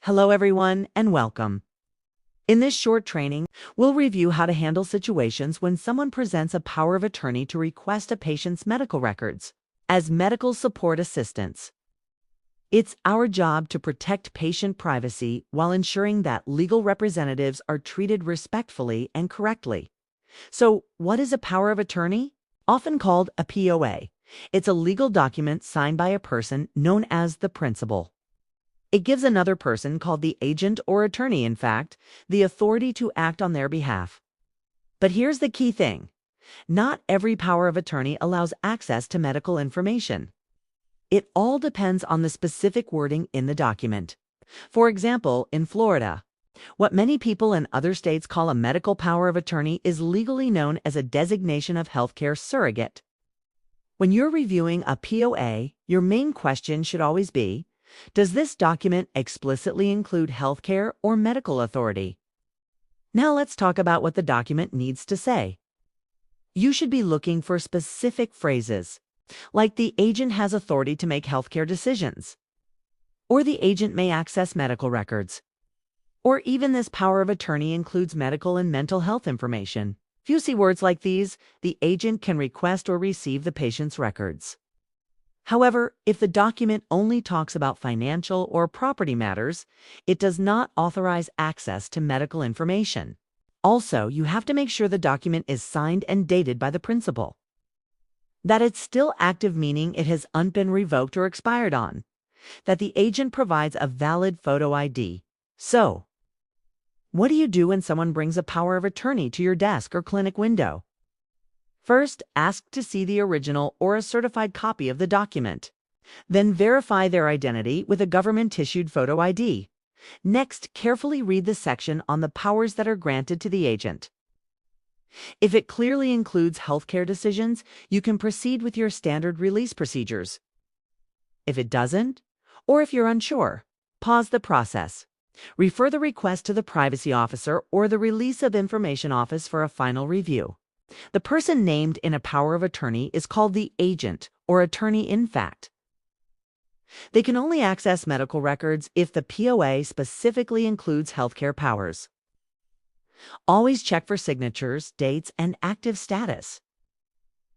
Hello everyone and welcome. In this short training, we'll review how to handle situations when someone presents a power of attorney to request a patient's medical records as medical support assistants. It's our job to protect patient privacy while ensuring that legal representatives are treated respectfully and correctly. So, what is a power of attorney? Often called a POA. It's a legal document signed by a person known as the principal. It gives another person, called the agent or attorney, in fact, the authority to act on their behalf. But here's the key thing. Not every power of attorney allows access to medical information. It all depends on the specific wording in the document. For example, in Florida, what many people in other states call a medical power of attorney is legally known as a designation of healthcare surrogate. When you're reviewing a POA, your main question should always be, does this document explicitly include healthcare or medical authority? Now let's talk about what the document needs to say. You should be looking for specific phrases, like the agent has authority to make healthcare decisions, or the agent may access medical records, or even this power of attorney includes medical and mental health information. If you see words like these, the agent can request or receive the patient's records. However, if the document only talks about financial or property matters, it does not authorize access to medical information. Also, you have to make sure the document is signed and dated by the principal, that it's still active, meaning it has not been revoked or expired on, that the agent provides a valid photo ID. So, what do you do when someone brings a power of attorney to your desk or clinic window? First, ask to see the original or a certified copy of the document. Then verify their identity with a government-issued photo ID. Next, carefully read the section on the powers that are granted to the agent. If it clearly includes healthcare decisions, you can proceed with your standard release procedures. If it doesn't, or if you're unsure, pause the process. Refer the request to the privacy officer or the release of information office for a final review. The person named in a power of attorney is called the agent or attorney in fact. They can only access medical records if the POA specifically includes healthcare powers. Always check for signatures, dates, and active status.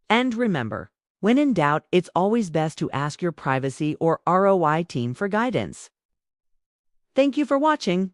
And remember, when in doubt, it's always best to ask your privacy or ROI team for guidance. Thank you for watching.